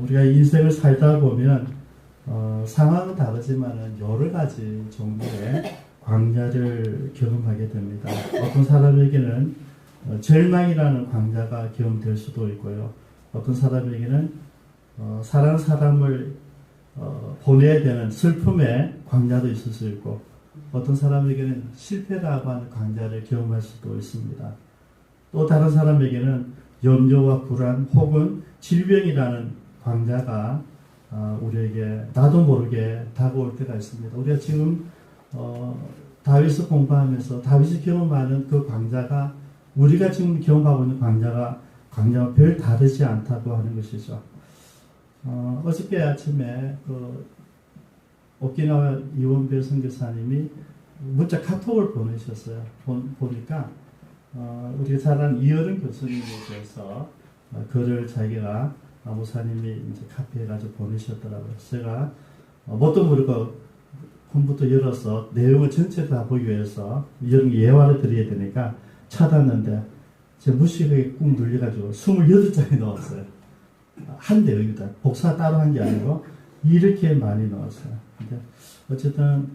우리가 인생을 살다 보면 상황은 다르지만 여러 가지 종류의 광야를 경험하게 됩니다. 어떤 사람에게는 절망이라는 광야가 경험될 수도 있고요. 어떤 사람에게는 사랑하는 사람을 보내야 되는 슬픔의 광야도 있을 수 있고, 어떤 사람에게는 실패라고 하는 광야를 경험할 수도 있습니다. 또 다른 사람에게는 염려와 불안 혹은 질병이라는 광야가 우리에게 나도 모르게 다가올 때가 있습니다. 우리가 지금 다윗을 공부하면서 다윗이 경험하는 그 광야가 우리가 지금 경험하고 있는 광야와 별 다르지 않다고 하는 것이죠. 어저께 아침에 오키나와 이원배 선교사님이 문자 카톡을 보내셨어요. 보니까 우리가 잘 아는 이어른 교수님에 대해서 글을 자기가 목사님이 이제 카피해 가지고 보내셨더라고요. 제가 뭣도 모르고 컴퓨터 열어서 내용을 전체를 다 보기 위해서 이런 예화를 드려야 되니까 찾았는데 제 무식하게 꾹 눌려가지고 28장이 넣었어요. 한 대여기다. 복사 따로 한 게 아니고 이렇게 많이 넣었어요. 근데 어쨌든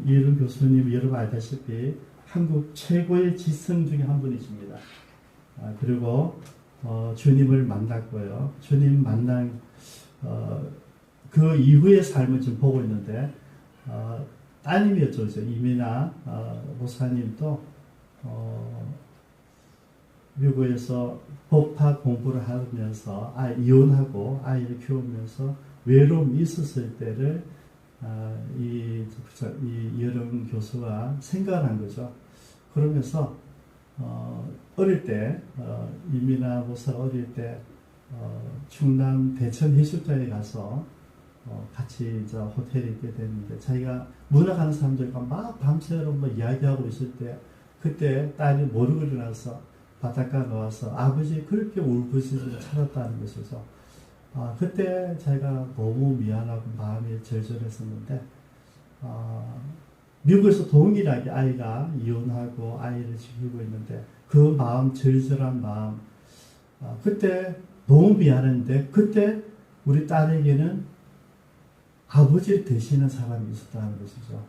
이어른 교수님 여러분 알다시피 한국 최고의 지성 중에 한 분이십니다. 그리고 주님을 만났고요. 주님 만난 그 이후의 삶을 지금 보고 있는데 따님이었죠. 이민아 목사님도 미국에서 법학 공부를 하면서 이혼하고 아이를 키우면서 외로움이 있었을 때를 이 여름 교수가 생각을 한 거죠. 그러면서 어릴 때 이민아 목사가 어릴 때 충남 대천 해수욕장에 가서 같이 이제 호텔에 있게 됐는데 자기가 문학하는 사람들과 막 밤새도록 뭐 이야기하고 있을 때 그때 딸이 모르고 일어나서 바닷가 나와서 아버지 그렇게 울부짖으며 찾았다는 것이죠. 그때 자기가 너무 미안하고 마음이 절절했었는데 미국에서 동일하게 아이가 이혼하고 아이를 지키고 있는데 그 마음, 절절한 마음, 그때 너무 미안했는데 그때 우리 딸에게는 아버지를 대신하는 사람이 있었다는 것이죠.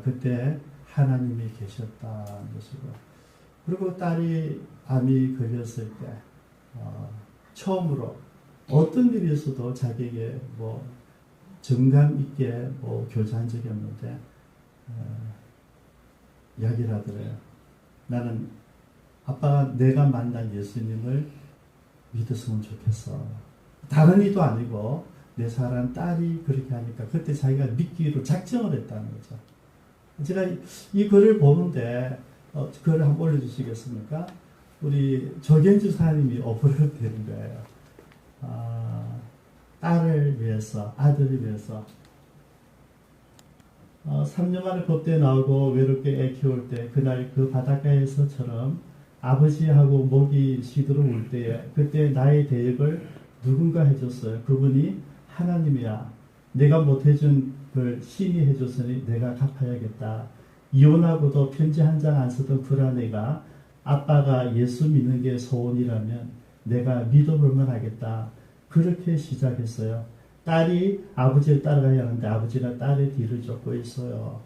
그때 하나님이 계셨다는 것이고, 그리고 딸이 암이 걸렸을 때 처음으로 어떤 일이 있어도 자기에게 뭐 정감 있게 교제한 적이 없는데 이야기를 하더래요. 나는 아빠가 내가 만난 예수님을 믿었으면 좋겠어. 다른 이도 아니고 내 사랑하는 딸이 그렇게 하니까 그때 자기가 믿기로 작정을 했다는 거죠. 제가 이 글을 보는데 글을 한번 올려주시겠습니까? 우리 조경주 사님이 어플을 되는 거예요. 딸을 위해서, 아들을 위해서 3년 만에 법대에 나오고 외롭게 애 키울 때 그날 그 바닷가에서처럼 아버지하고 목이 시들어 울 때에 그때 나의 대역을 누군가 해줬어요. 그분이 하나님이야. 내가 못해준 걸 신이 해줬으니 내가 갚아야겠다. 이혼하고도 편지 한 장 안 쓰던 그 아내가 아빠가 예수 믿는 게 소원이라면 내가 믿어볼만 하겠다. 그렇게 시작했어요. 딸이 아버지를 따라가야 하는데 아버지가 딸의 뒤를 쫓고 있어요.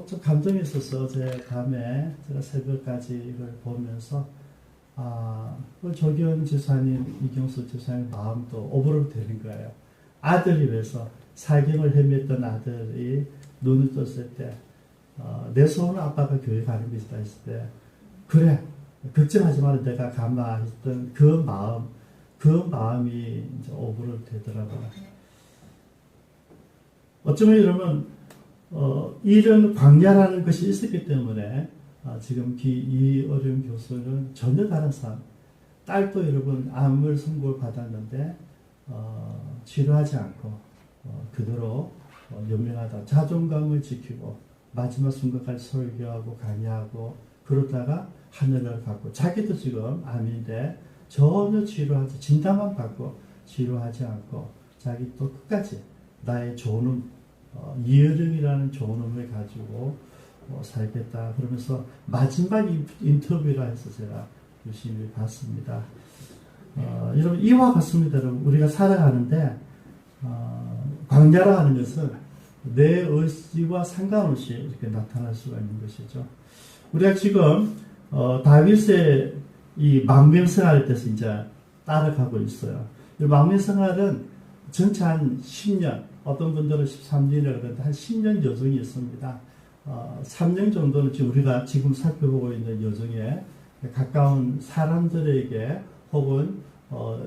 좀 감동이 있어서 제 밤에 제가 새벽까지 이걸 보면서 조경 지사님, 이경수 지사님 마음도 오버랩되는 거예요. 아들을 위해서 사경을 헤맸던 아들이 눈을 떴을 때 내 소원은 아빠가 교회 가는 것이다 했을 때 그래 걱정하지 마라 내가 가마 했던 그 마음이 이제 오버랩 되더라고요. 어쩌면 여러분 이런 광야라는 것이 있었기 때문에 지금 이 어려운 교수는 전혀 다른 삶. 딸도 여러분 암을 선고를 받았는데 치료하지 않고 그대로 연명하다 자존감을 지키고 마지막 순간까지 설교하고 강의하고 그러다가 하늘을 갖고 자기도 지금 암인데 전혀 치료하지 진단만 받고 치료하지 않고 자기 또 끝까지 나의 좋은 이어령이라는 좋은 음을 가지고 살겠다 그러면서 마지막 인터뷰를 해서 제가 열심히 봤습니다. 여러분 이와 같습니다. 여러분 우리가 살아가는데 광야라 하는 것은 내 의지와 상관없이 이렇게 나타날 수가 있는 것이죠. 우리가 지금 다윗의 이 망명생활에 대해서 이제 따라가고 있어요. 이 망명생활은 전체 한 10년, 어떤 분들은 13년이라고 하는데 한 10년 여정이 있습니다. 3년 정도는 지금 우리가 지금 살펴보고 있는 여정에 가까운 사람들에게 혹은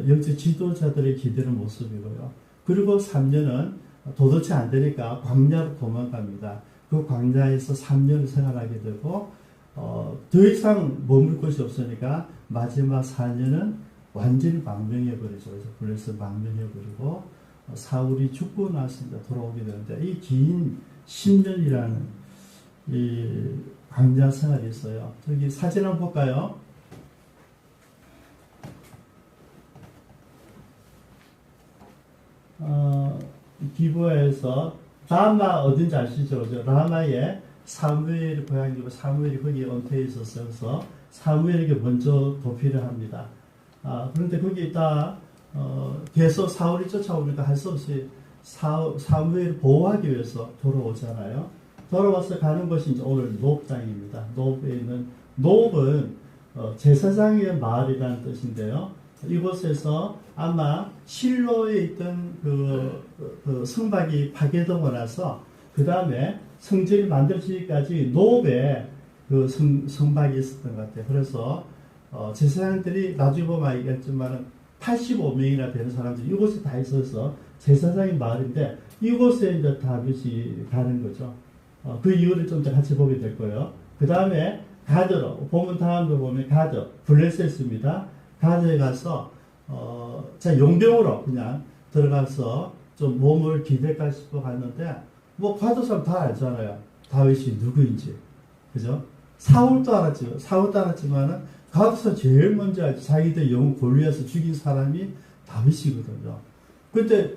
영적 지도자들의 기대는 모습이고요. 그리고 3년은 도대체 안 되니까 광야로 도망갑니다. 그 광야에서 3년을 생활하게 되고 더 이상 머물 곳이 없으니까 마지막 4년은 완전히 망명해버리죠. 그래서 블레셋 망명해버리고 사울이 죽고 나서 돌아오게 되는데 이 긴 10년이라는 이 광야 생활이 있어요. 저기 사진 한번 볼까요? 기부에서 라마 어딘지 아시죠? 라마에 사무엘의 고향이고 사무엘이 거기에 은퇴해 있었어요. 그래서 사무엘에게 먼저 도피를 합니다. 그런데 거기 있다 계속 사울이 쫓아오니까 할 수 없이 사무엘을 보호하기 위해서 돌아오잖아요. 돌아와서 가는 것이 이제 오늘 노업장입니다. 노업에 있는 노업은 제사장의 마을이라는 뜻인데요. 이곳에서 아마 실로에 있던 그 성막이 파괴되고 나서 그 다음에 성전이 만들어지기까지 노업에 그 성막이 있었던 것 같아요. 그래서 제사장들이 나중에 보면 알겠지만 85명이나 되는 사람들이 이곳에 다 있어서 제사장의 마을인데 이곳에 이제 다윗이 가는 거죠. 그 이유를 좀 더 같이 보게 될 거예요. 그 다음에 가드로 보면 다음도 보면 가드 블레셋입니다. 가드에 가서 자 용병으로 그냥 들어가서 좀 몸을 기댈까 싶어 갔는데 뭐 가드 사람 다 알잖아요. 다윗이 누구인지 그죠? 사울도 알았지만은 가드에서 제일 먼저 알지. 자기들 영웅 골리앗을 죽인 사람이 다윗이거든요. 그때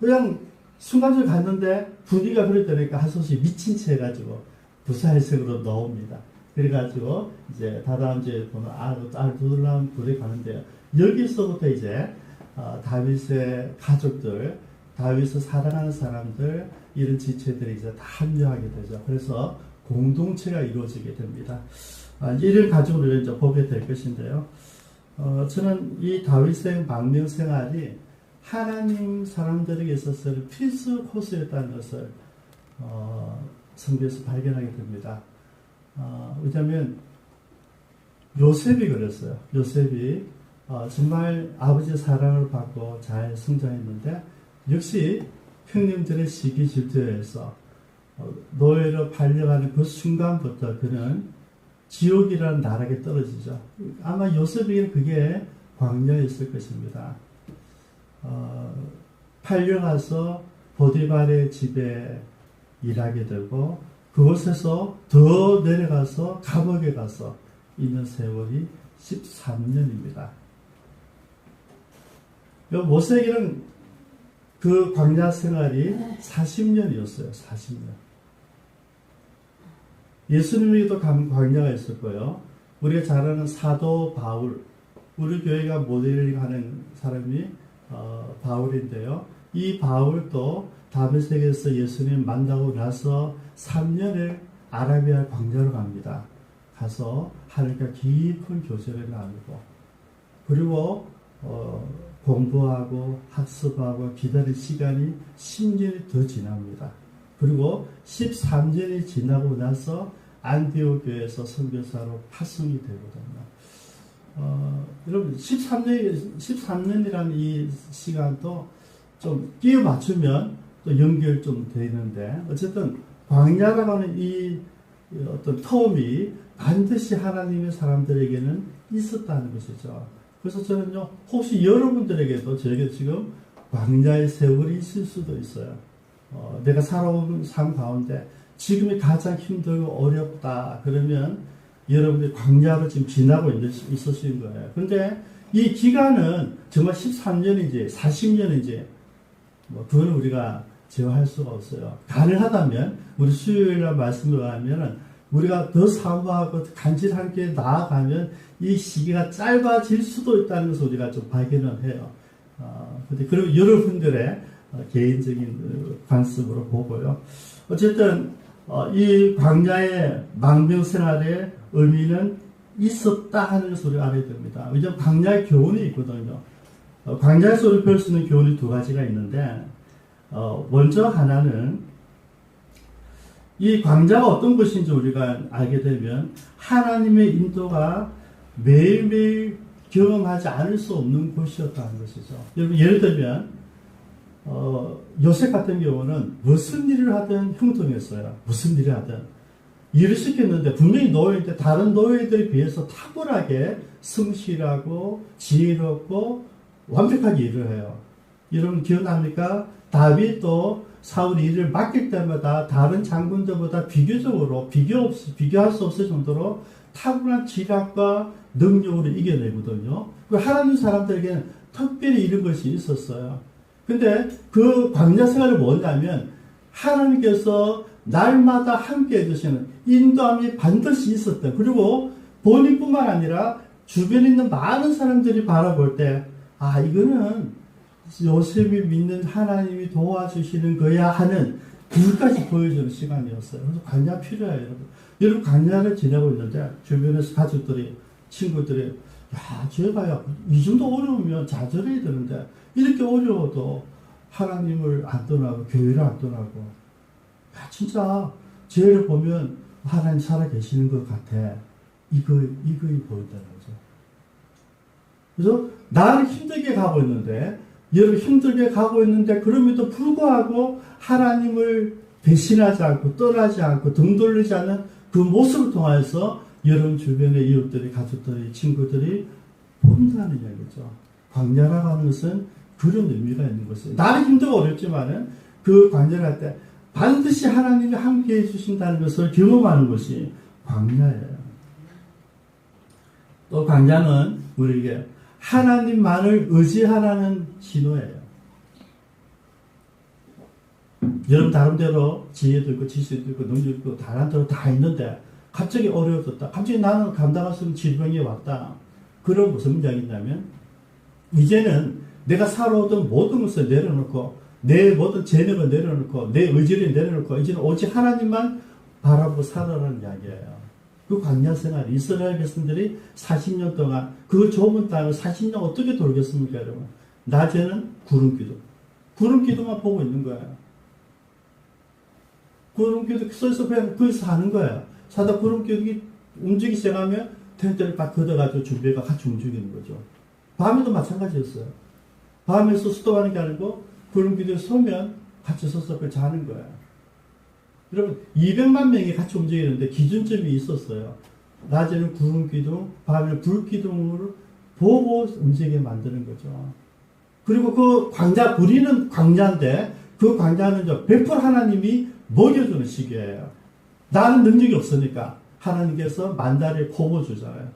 그냥 순간적으로 갔는데 분위기가 그랬다니까 하소시 미친 채 해가지고 부사일색으로 나옵니다. 그래가지고 이제 다다음주에 보면 알두둘람 굴에 가는데요. 여기서부터 이제 다윗의 가족들, 다윗을 사랑하는 사람들 이런 지체들이 이제 다 합류하게 되죠. 그래서 공동체가 이루어지게 됩니다. 이런 가족을 이제 보게 될 것인데요. 저는 이 다윗의 망명 생활이 하나님 사람들에게 있어서는 필수 코스였다는 것을 성경에서 발견하게 됩니다. 왜냐하면 요셉이 그랬어요. 요셉이 정말 아버지의 사랑을 받고 잘 성장했는데 역시 형님들의 시기 질투에서 노예로 팔려가는 그 순간부터 그는 지옥이라는 나락에 떨어지죠. 아마 요셉에게는 그게 광야였을 것입니다. 팔려가서 보디발의 집에 일하게 되고 그곳에서 더 내려가서 감옥에 가서 있는 세월이 13년입니다. 모세에게는 그 광야 생활이 40년이었어요. 40년. 예수님에게도 광야가 있을 거예요. 우리가 잘 아는 사도 바울, 우리 교회가 모델링하는 사람이 바울인데요. 이 바울도 다메섹에서 예수님 만나고 나서 3년을 아라비아 광야로 갑니다. 가서 하늘과 깊은 교제를 나누고 그리고 공부하고 학습하고 기다릴 시간이 10년이 더 지납니다. 그리고 13년이 지나고 나서 안디옥 교회에서 선교사로 파송이 되거든요. 여러분 13년이라는 이 시간도 좀 끼워 맞추면 또 연결 좀 되는데 어쨌든 광야라고 하는 이 어떤 텀이 반드시 하나님의 사람들에게는 있었다는 것이죠. 그래서 저는요 혹시 여러분들에게도 저에게 지금 광야의 세월이 있을 수도 있어요. 내가 살아온 삶 가운데 지금이 가장 힘들고 어렵다 그러면 여러분들이 광야로 지금 지나고 있으신 거예요. 그런데 이 기간은 정말 13년인지 40년인지 그건 우리가 제어할 수가 없어요. 가능하다면 우리 수요일날 말씀을 하면은 우리가 더 사모하고 간절하게 나아가면 이 시기가 짧아질 수도 있다는 것을 우리가 좀 발견을 해요. 그리고 여러분들의 개인적인 관습으로 보고요. 어쨌든 이 광야의 망명생활의 의미는 있었다 하는 것을 우리가 알아야 됩니다. 왜냐하면 광야의 교훈이 있거든요. 광야에서 우리 배울 수 있는 교훈이 두 가지가 있는데 먼저 하나는 이 광야가 어떤 것인지 우리가 알게 되면 하나님의 인도가 매일매일 경험하지 않을 수 없는 곳이었다는 것이죠. 여러분 예를 들면 요셉 같은 경우는 무슨 일을 하든 형통했어요. 무슨 일을 하든 일을 시켰는데 분명히 노예인데 다른 노예들에 비해서 탁월하게 성실하고 지혜롭고 완벽하게 일을 해요. 여러분 기억납니까? 다윗도 사울이 일을 맡길 때마다 다른 장군들보다 비교적으로 비교할 수 없을 정도로 탁월한 지략과 능력으로 이겨내거든요. 하나님 사람들에게는 특별히 이런 것이 있었어요. 근데 그 광야 생활이 뭐냐면 하나님께서 날마다 함께 해주시는 인도함이 반드시 있었던, 그리고 본인뿐만 아니라 주변에 있는 많은 사람들이 바라볼 때 이거는 요셉이 믿는 하나님이 도와주시는 거야 하는 그것까지 보여주는 시간이었어요. 그래서 광야 필요해요, 여러분. 여러분 광야를 지내고 있는데 주변에서 가족들이, 친구들이 제가야 이 정도 어려우면 좌절해야 되는데 이렇게 어려워도 하나님을 안 떠나고 교회를 안 떠나고 진짜 쟤를 보면 하나님 살아계시는 것 같아. 이거이 보인다는 거죠. 그래서 나는 힘들게 가고 있는데, 여러분 힘들게 가고 있는데 그럼에도 불구하고 하나님을 배신하지 않고 떠나지 않고 등 돌리지 않는 그 모습을 통해서 여러분 주변의 이웃들이, 가족들이, 친구들이 본다는 이야기죠. 광야라고 하는 것은 그런 의미가 있는 것이에요. 나는 힘들고 어렵지만은 그 광야를 할 때 반드시 하나님이 함께 해주신다는 것을 경험하는 것이 광야예요. 또 광야는 우리에게 하나님만을 의지하라는 신호예요. 여러분 나름대로 지혜도 있고 지식도 있고 능력도 있고 다른대로 다 있는데 갑자기 어려워졌다. 갑자기 나는 감당할 수 없는 질병이 왔다. 그런 무슨 이야기냐면 이제는 내가 살아오던 모든 것을 내려놓고 내 모든 재능을 내려놓고 내 의지를 내려놓고 이제는 오직 하나님만 바라보고 살아라는 이야기예요. 그 광야 생활, 이스라엘 백성들이 40년 동안 그 좁은 땅을 40년 어떻게 돌겠습니까, 여러분? 낮에는 구름기도만 보고 있는 거예요. 구름기도 써서 그냥 거기서 사는 거예요. 사다 구름기둥이 움직이기 시작하면 텐트를 딱 걷어가지고 준비가 같이 움직이는 거죠. 밤에도 마찬가지였어요. 밤에서 수도하는 게 아니고 구름기둥에 서면 같이 서서 그걸 자는 거예요. 여러분 200만 명이 같이 움직이는데 기준점이 있었어요. 낮에는 구름기둥, 밤에는 불기둥으로 보고 움직이게 만드는 거죠. 그리고 그 광야, 우리는 광야인데 그 광야는 100% 하나님이 먹여주는 시기예요. 나는 능력이 없으니까 하나님께서 만다리에 퍼부어주잖아요.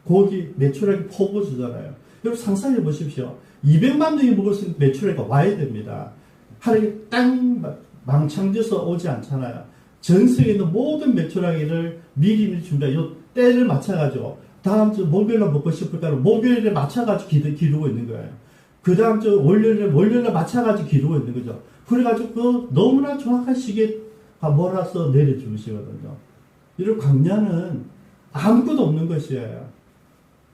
고기, 메추라기 퍼부어주잖아요. 여러분 상상해 보십시오. 200만 명이 먹을 수 있는 메추라기가 와야 됩니다. 하나님이 땅 망창돼서 오지 않잖아요. 전 세계에 있는 모든 메추라기를 미리 준비하고 때를 맞춰가지고 다음 주 목요일날 먹고 싶을까 하면 목요일에 맞춰가지고 기르고 있는 거예요. 그 다음 주 월요일에 맞춰가지고 기르고 있는 거죠. 그래가지고 그 너무나 정확한 시기에 몰아서 내려주시거든요. 여러분 광야는 아무것도 없는 것이에요.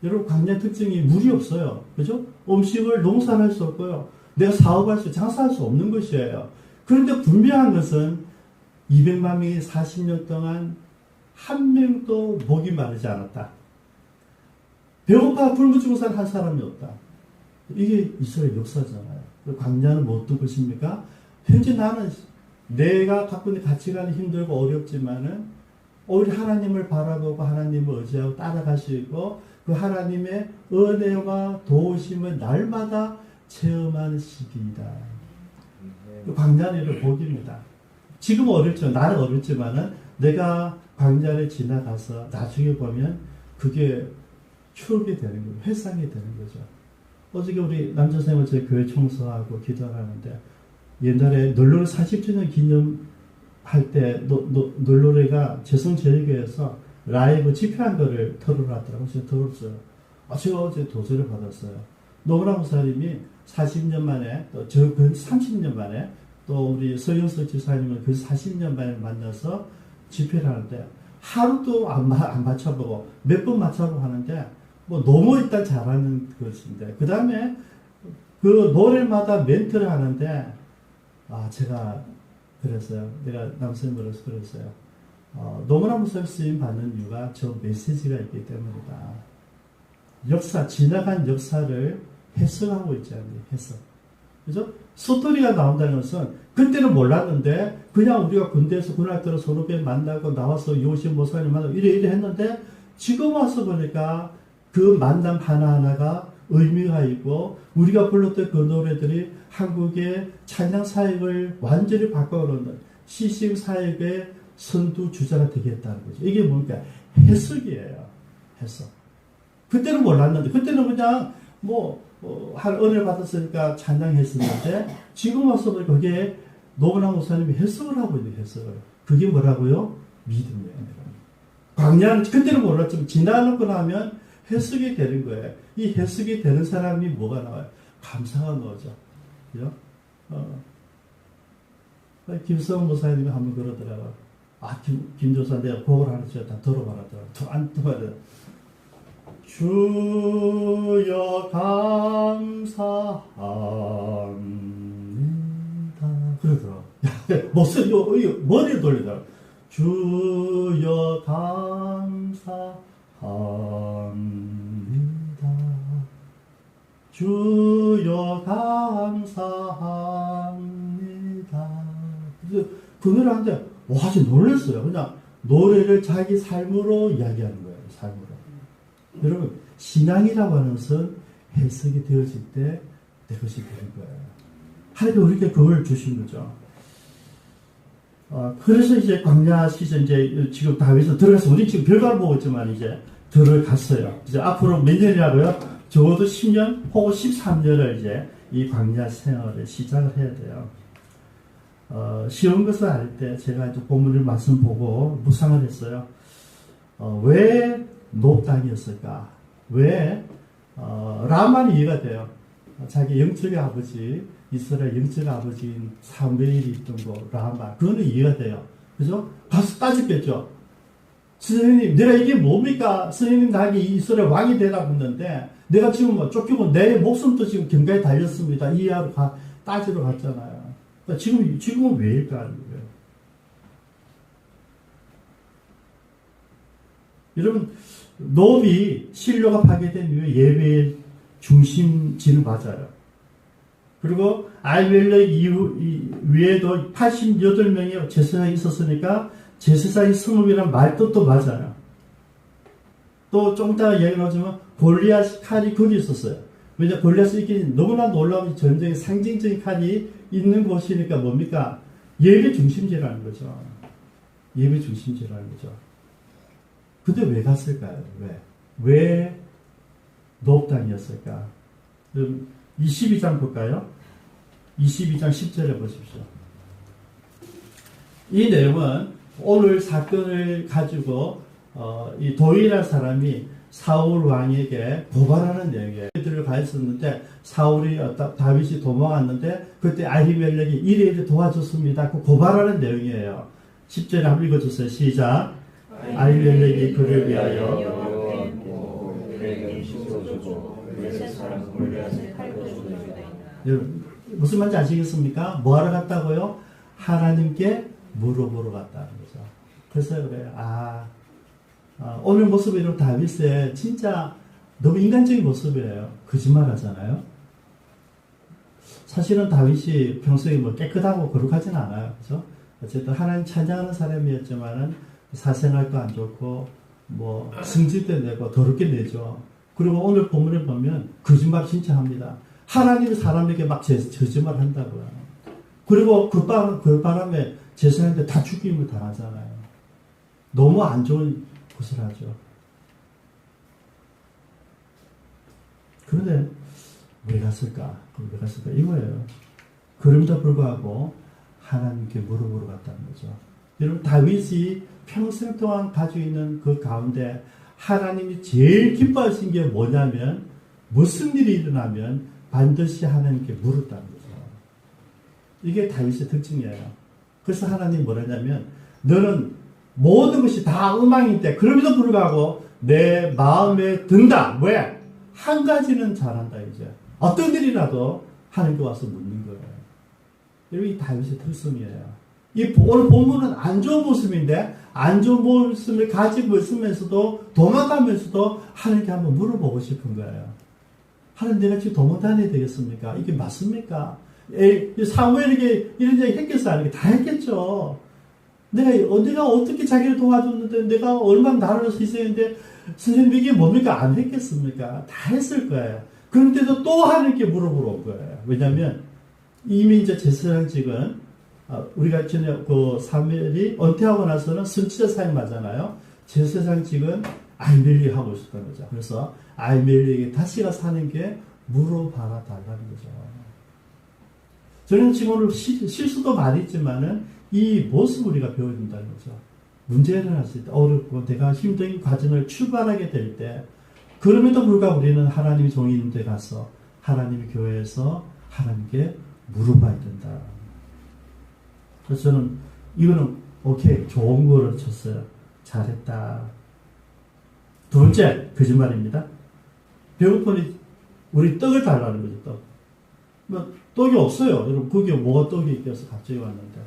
여러분 광야 특징이 물이 없어요. 그죠? 음식을 농사할 수 없고요. 내가 사업할 수, 장사할 수 없는 것이에요. 그런데 분명한 것은 200만 명이 40년 동안 한 명도 목이 마르지 않았다. 배고파 굶어 죽은 사람 한 사람이 없다. 이게 이스라엘 역사잖아요. 광야는 뭐 어떤 것입니까? 현재 나는 내가 갖고 있는 가치관이 힘들고 어렵지만은 오히려 하나님을 바라보고 하나님을 의지하고 따라가시고 그 하나님의 은혜와 도우심을 날마다 체험하는 시기이다. 광야를 복입니다. 지금 어렵죠. 나는 어렵지만은 내가 광야를 지나가서 나중에 보면 그게 추억이 되는 거예요. 회상이 되는 거죠. 어저께 우리 남자생활 저희 교회 청소하고 기도를 하는데 옛날에 널널 40주년 기념 할 때 놀노래가 재성제일교회에서 라이브 집회한 거를 토론하더라고요. 제가 들었어요. 제가 어제 도전을 받았어요. 노무라 목사님이 40년 만에 또 저 근 30년 만에 또 우리 서영석 지사님은 그 40년 만에 만나서 집회를 하는데 하루도 안 맞춰보고 몇 번 맞춰보고 하는데 뭐 너무 일단 잘하는 것인데 그 다음에 그 노래마다 멘트를 하는데 제가 그랬어요. 내가 남선물에서 그랬어요. 노무라 목사님 쓰임 받는 이유가 저 메시지가 있기 때문이다. 지나간 역사를 해석하고 있지 않니? 해석. 그죠? 소토리가 나온다는 것은 그때는 몰랐는데 그냥 우리가 군대에서 군할 때로 선후배 만나고 나와서 요신 모사님 만나고 이래 했는데 지금 와서 보니까 그 만남 하나하나가 의미가 있고 우리가 불렀던 그 노래들이 한국의 찬양 사역을 완전히 바꿔놓는 CCM 사역의 선두 주자가 되겠다는 거죠. 이게 뭔가 해석이에요. 해석. 그때는 몰랐는데 그때는 그냥 한 은혜를 받았으니까 찬양했었는데 지금 와서 보니까 그게 노무라 목사님이 해석을 하고 있는 해석을. 그게 뭐라고요? 믿음이에요. 광야는 그때는 몰랐지만 지나놓고 나면 해석이 되는 거예요. 이 해석이 되는 사람이 뭐가 나와요? 감사가 나오죠. 그죠? 김성훈 목사님이 한번 그러더라고요. 김조사 내가 곡을 하나 다 들어봐라더라고요. 안 들어봐야 주여 감사합니다. 그러더라고요. 머리를 돌리더라고요. 주여 감사합니다. 주여 감사합니다. 그 노래 하는데 진짜 놀랐어요. 그냥 노래를 자기 삶으로 이야기하는 거예요. 삶으로. 여러분 신앙이라고 하는 것은 해석이 되어질 때 내 것이 되는 거예요. 하나님이 우리에게 그걸 주신 거죠. 그래서 이제 광야 시즌 지금 다윗은 들어가서 우리 지금 결과를 보고 있지만 이제 들어갔어요. 이제 앞으로 몇 년이라고요? 적어도 10년 혹은 13년을 이제 이 광야 생활을 시작을 해야 돼요. 쉬운 것을 알 때 제가 이제 본문을 말씀 보고 묵상을 했어요. 왜 노 땅이었을까? 왜 라마는 이해가 돼요. 자기 영적인 아버지 이스라엘 영적 아버지인 사무엘이 있던 거 라마 그거는 이해가 돼요. 그죠? 가서 따졌겠죠. 선생님 내가 이게 뭡니까? 선생님 나에게 이스라엘 왕이 되라고 했는데 내가 지금 쫓기고 내 목숨도 지금 경가에 달렸습니다. 이해하러 따지러 갔잖아요. 그러니까 지금은 왜일까 하는 거예요. 여러분 노비 신료가 파괴된 이후에 예배의 중심지는 맞아요. 그리고 아이멜렉 위에도 88명의 제사장이 있었으니까 제사장의 성읍이란 말도 또 맞아요. 또 좀 이따가 얘기 나오지만 골리앗 칼이 거기 있었어요. 왜냐 골리앗이 있기 너무나 놀라운 전쟁의 상징적인 칼이 있는 곳이니까 뭡니까? 예배 중심지라는 거죠. 예배 중심지라는 거죠. 근데 왜 갔을까요? 왜 노업 땅이었을까? 22장 볼까요? 22장 10절에 보십시오. 이 내용은 오늘 사건을 가지고 이 도이라는 사람이 사울 왕에게 고발하는 내용이에요. 들을 가 있었는데 사울이 다윗이 도망왔는데 그때 아히멜렉이 이래 도와줬습니다. 그 고발하는 내용이에요. 10절에 한번 읽어주세요. 시작. 아히멜렉이 그를 위하여 무슨 말인지 아시겠습니까? 뭐하러 갔다고요? 하나님께 물어보러 갔다는 거죠. 그래서 그래요. 오늘 모습이 이런 다윗의 진짜 너무 인간적인 모습이에요. 거짓말 하잖아요. 사실은 다윗이 평소에 깨끗하고 거룩하진 않아요. 그죠? 어쨌든 하나님 찬양하는 사람이었지만은 사생활도 안 좋고 승질도 내고 더럽게 내죠. 그리고 오늘 본문에 보면 거짓말 진짜 합니다. 하나님이 사람에게 막 거짓말 한다고요. 그리고 그 바람에 제사장한테 다 죽임을 당하잖아요. 너무 안 좋은 것을 하죠. 그런데 왜 갔을까? 이거예요. 그럼에도 불구하고 하나님께 물어보러 갔다는 거죠. 여러분 다윗이 평생 동안 가지고 있는 그 가운데 하나님이 제일 기뻐하신 게 뭐냐면 무슨 일이 일어나면 반드시 하나님께 물었다는 거죠. 이게 다윗의 특징이에요. 그래서 하나님이 뭐라냐면 너는 모든 것이 다 엉망인데 그럼에도 불구하고 내 마음에 든다. 왜? 한 가지는 잘한다 이제. 어떤 일이라도 하나님께 와서 묻는 거예요. 여러분 이 다윗의 특성이에요. 이 오늘 본문은 안 좋은 모습인데 안 좋은 모습을 가지고 있으면서도 도망가면서도 하나님께 한번 물어보고 싶은 거예요. 하나님 내가 지금 도망 다녀야 되겠습니까? 이게 맞습니까? 사무엘에게 이런 얘기 했겠어요? 아니면 다 했겠죠. 내가 어떻게 자기를 도와줬는데 내가 얼마나 나를 희생했는데 선생님 이게 뭡니까? 안 했겠습니까? 다 했을 거예요. 그런데도 또 하나님께 물어보러 온 거예요. 왜냐하면 이미 이제 제사장직은 우리가 전에 그 사무엘이 은퇴하고 나서는 선지자 사임하잖아요. 제사장직은 아히멜렉이 하고 있었던 거죠. 그래서 아히멜렉에게 다시가 사는 게 물어봐라 달라는 거죠. 저는 지금 오늘 실수도 많이 있지만은 이 모습을 우리가 배워야 된다는 거죠. 문제가 일어났을 때 어렵고 내가 힘든 과정을 출발하게 될 때 그럼에도 불구하고 우리는 하나님이 종이 있는 데 가서 하나님의 교회에서 하나님께 물어봐야 된다. 그래서 저는 이거는 오케이 좋은 거를 쳤어요. 잘했다. 두 번째 거짓말입니다. 배고프니 우리 떡을 달라는 거죠. 떡. 뭐 떡이 없어요. 여러분 거기에 뭐가 떡이 있겠어 갑자기 왔는데.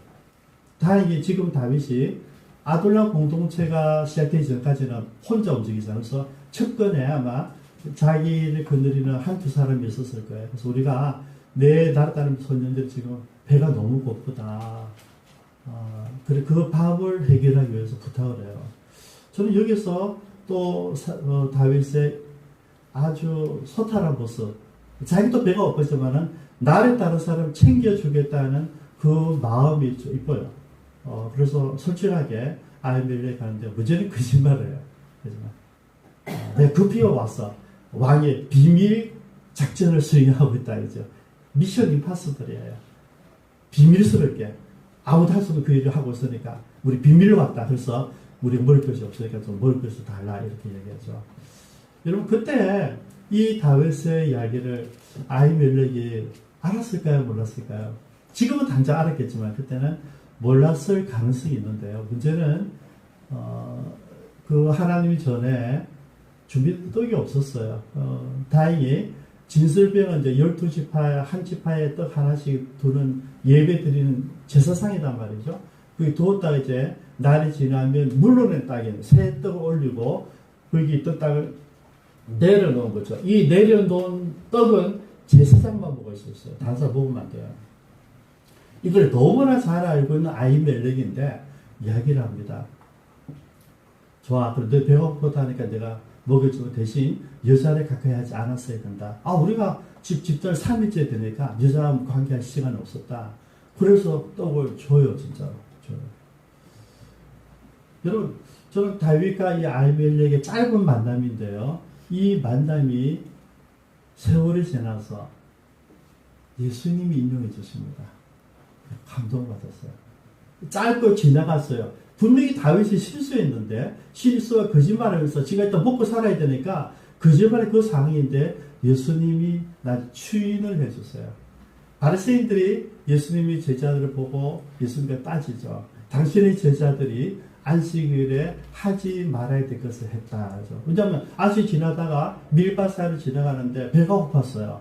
다행히 지금 다윗이 아둘람 공동체가 시작되기 전까지는 혼자 움직이잖아요. 그래서 척근에 아마 자기를 거느리는 한두 사람이 있었을 거예요. 그래서 우리가 내 나라 따른 소년들 지금 배가 너무 고프다. 그래 그 밥을 해결하기 위해서 부탁을 해요. 저는 여기서 또 다윗의 아주 소탈한 모습, 자기도 배가 고프지만은 나를 다른 사람 챙겨주겠다는 그 마음이 이뻐요. 그래서 솔직하게 아히멜렉 가는데 문제는 거짓말을 해요. 거짓말. 내가 급히 왔어. 왕의 비밀 작전을 수행하고 있다 이죠. 미션 임파서블이에요. 비밀스럽게 아무도 할 수 없는 그 일을 하고 있으니까 우리 비밀로 왔다. 그래서 우리 먹을 것이 없으니까 좀 먹을 것을 달라 이렇게 얘기하죠. 여러분 그때 이 다윗의 이야기를 아히멜렉이 알았을까요? 몰랐을까요? 지금은 당장 알았겠지만 그때는 몰랐을 가능성이 있는데요. 문제는 그 하나님이 전에 준비된 떡이 없었어요. 다행히 진설병은 이제 12지파 한 지파에 떡 하나씩 두는 예배 드리는 제사상이란 말이죠. 그게 두었다가 이제 날이 지나면 물러낸 땅에 새 떡을 올리고 거기 있던 땅을 내려놓은 거죠. 이 내려놓은 떡은 제사장만 먹을 수 있어요. 다른 사람 먹으면 안 돼요. 이걸 너무나 잘 알고 있는 아히멜렉인데 이야기를 합니다. 좋아, 그럼 너 배고프다니까 내가 먹여주고 대신 여자를 가까이 하지 않았어야 된다. 우리가 집들 3일째 되니까 여자와 관계할 시간이 없었다. 그래서 떡을 줘요, 진짜로. 줘요. 여러분, 저는 다윗과 이 아히멜렉의 짧은 만남인데요. 이 만남이 세월이 지나서 예수님이 인용해 주십니다. 감동을 받았어요. 짧고 지나갔어요. 분명히 다윗이 실수했는데 실수와 거짓말을 해서 지가 일단 먹고 살아야 되니까 거짓말의 그 상황인데 예수님이 날 추인을 해줬어요. 바리새인들이 예수님이 제자들을 보고 예수님께 따지죠. 당신의 제자들이 안식일에 하지 말아야 될 것을 했다. 왜냐하면 안식 지나다가 밀밭 사이를 지나가는데 배가 고팠어요.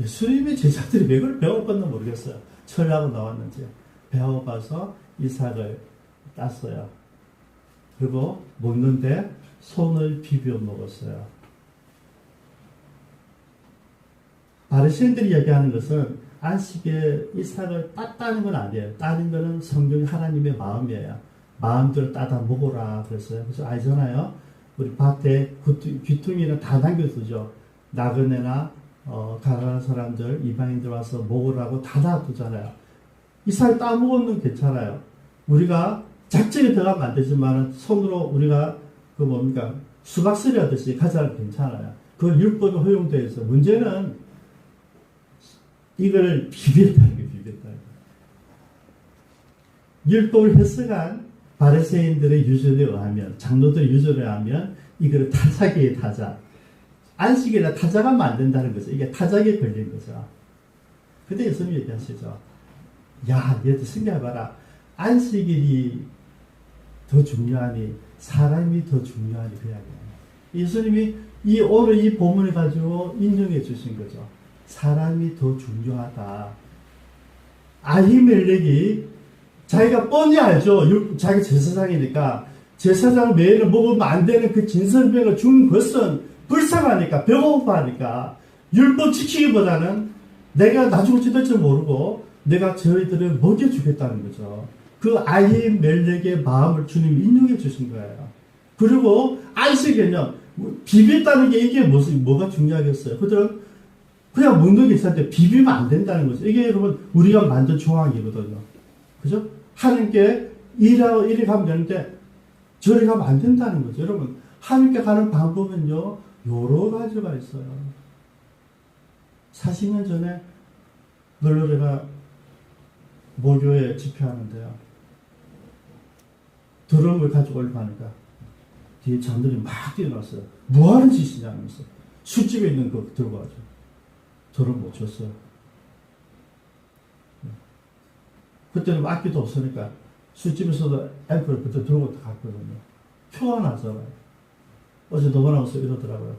예수님의 제자들이 왜 그렇게 배가 고팠는지 모르겠어요. 철하고 나왔는지 배가 고파서 이삭을 땄어요. 그리고 먹는데 손을 비벼 먹었어요. 바리새인들이 얘기하는 것은 안식에 이삭을 땄다는 건 아니에요. 따는 것은 성경 하나님의 마음이에요. 마음대로 따다 먹어라 그랬어요. 그래서 알잖아요. 우리 밭에 귀퉁이는 다 남겨두죠. 나그네나 가난한 사람들, 이방인들 와서 먹으라고 다 놔두잖아요. 이삭 따먹으면 괜찮아요. 우리가 작정에 들어가면 안 되지만 손으로 우리가 수박쓰리 하듯이 가져가면 괜찮아요. 그 율법이 허용되어 있어. 문제는 이걸 비볐다는 게 비볐다는 거. 율법을 해석한 바리새인들의 유전에 의하면, 장로들의 유전에 의하면 이거를 타작이에요, 타작. 안식일에 타작하면 안 된다는 거죠. 이게 타작에 걸린 거죠. 근데 예수님 얘기하시죠. 야, 얘들 생각해봐라. 안식일이 더 중요하니 사람이 더 중요하니 그 이야기예요. 예수님이 오늘 이 본문을 가지고 인용해 주신 거죠. 사람이 더 중요하다. 아히멜렉이 자기가 뻔히 알죠. 자기 제사장이니까 제사장 외에는 먹으면 안 되는 그 진설병을 준 것은 불쌍하니까, 배고파하니까 율법 지키기보다는 내가 나중에 어찌 될지 모르고 내가 저희들을 먹여주겠다는 거죠. 그 아히멜렉의 마음을 주님이 인용해 주신 거예요. 그리고 안식일은요, 비볐다는 게 이게 뭐가 중요하겠어요? 그들은 그냥 먹는 게 있었는데 비비면 안 된다는 거죠. 이게 여러분 우리가 만든 조항이거든요. 그죠? 하나님께 이리 가면 되는데 저리 가면 안 된다는 거죠. 여러분 하나님께 가는 방법은요 여러 가지가 있어요. 40년 전에 놀러내가 모교에 집회하는데요. 드럼을 가지고 올라가니까 뒤에 장들이 막 뛰어났어요. 뭐 하는 짓이냐 하면서 술집에 있는 거 들고 가죠. 드럼 못 쳤어요. 그때는 악기도 없으니까 술집에서도 앰프를 그때 들고 갔거든요. 표가 나잖아요. 어제 너무 나와서 이러더라고요.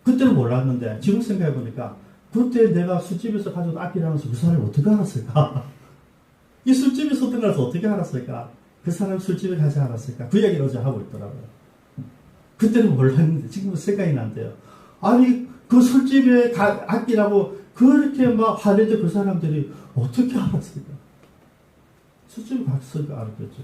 그때는 몰랐는데 지금 생각해보니까 그때 내가 술집에서 가져온 악기라면서 그 사람이 어떻게 알았을까? 이 술집에서 떠나서 어떻게 알았을까? 그 사람 술집에 가지 않았을까? 그 이야기를 어제 하고 있더라고요. 그때는 몰랐는데 지금은 생각이 난대요. 아니 그 술집에 악기라고 그렇게 막 화내던 그 사람들이 어떻게 알았을까? 술집에 갔을까 알았겠죠.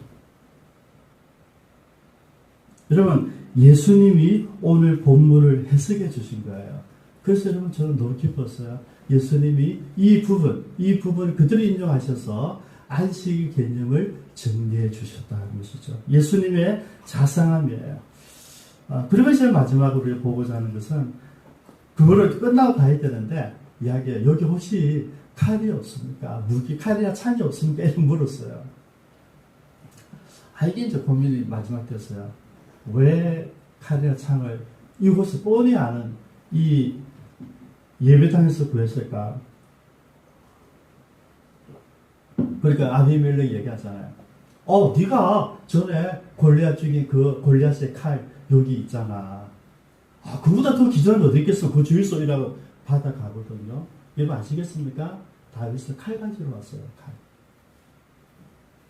여러분 예수님이 오늘 본문을 해석해 주신 거예요. 그래서 여러분 저는 너무 기뻤어요. 예수님이 이 부분 그들이 인정하셔서 안식일 개념을 정리해 주셨다는 것이죠. 예수님의 자상함이에요. 그리고 이제 마지막으로 보고자 하는 것은 그거를 끝나고 가야 되는데 이야기해요. 여기 혹시 칼이 없습니까? 칼이나 창이 없습니까? 이렇게 물었어요. 이게 이제 고민이 마지막 됐어요. 왜 칼이나 창을 이곳을 뻔히 아는 이 예배당에서 구했을까? 그러니까 아비멜렉이 얘기하잖아요. 네가 전에 골리앗 죽인 그 골리앗의 칼 여기 있잖아. 그보다 더 기절은 어디 있겠어? 그 주일소리라고 받아가거든요. 여러분 아시겠습니까? 다윗은 칼 가지러 왔어요. 칼.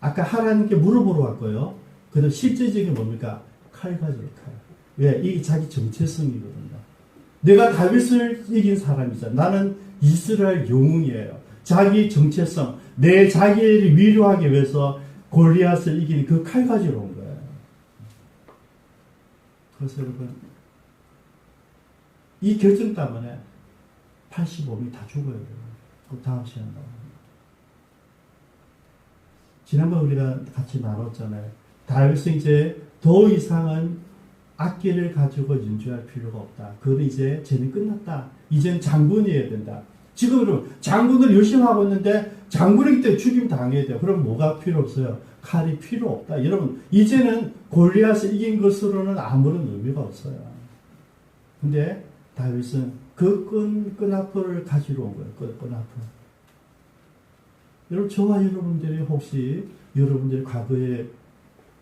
아까 하나님께 물어보러 왔고요. 그다음 실제적인 뭡니까? 칼 가지러 칼. 왜? 이게 자기 정체성이거든요. 내가 다윗을 이긴 사람이잖아. 나는 이스라엘 영웅이에요. 자기 정체성, 내 자기를 위로하기 위해서 골리앗을 이기는 그 칼 가지러 온 거예요. 그래서 여러분 이 결정 때문에 85명이 다 죽어야 돼요. 그 다음 시간 나옵니다. 지난번 우리가 같이 나눴잖아요. 다윗은 이제 더 이상은 악기를 가지고 연주할 필요가 없다. 그건 이제 쟤는 끝났다. 이제는 장군이어야 된다. 지금 장군을 열심히 하고 있는데 장군이기 때문에 죽임 당해야 돼요. 그럼 뭐가 필요 없어요? 칼이 필요 없다. 여러분 이제는 골리앗을 이긴 것으로는 아무런 의미가 없어요. 근데 다윗은 그 끈앞을 가지러 온 거예요. 끈앞을. 여러분 저와 여러분들이 혹시 여러분들이 과거에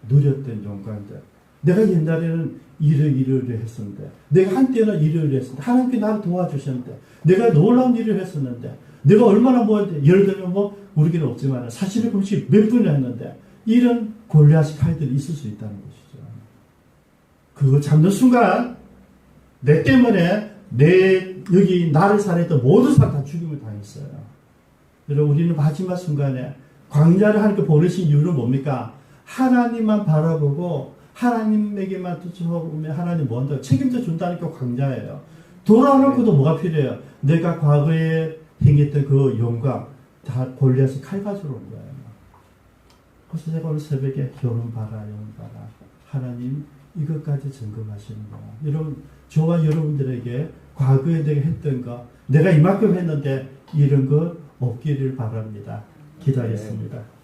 누렸던 영광들, 내가 옛날에는 일을 했었는데, 내가 한때는 일을 했었는데, 하나님께 나를 도와주셨는데, 내가 놀라운 일을 했었는데, 내가 얼마나 예를 들면 우리에게는 없지만 사실은 그것이 몇 분이나 했는데, 이런 골리앗 칼들이 있을 수 있다는 것이죠. 그거 잡는 순간 내 때문에 여기 나를 살해했던 모든 사람 다 죽임을 당했어요. 여러분 우리는 마지막 순간에 광야를 하나님께 보내신 이유는 뭡니까? 하나님만 바라보고 하나님에게만 쫓아오면 하나님 뭔가 책임져 준다니까 광야예요. 돌아오는것도 뭐가 필요해요? 내가 과거에 행했던 그 영광 다 골리앗이 칼 가지러 온 거예요. 그래서 제가 오늘 새벽에 영혼 봐라. 하나님 이것까지 점검하시는 거야. 여러분 저와 여러분들에게 과거에 내가 했던 거 내가 이만큼 했는데 이런 거 없기를 바랍니다. 기도하겠습니다.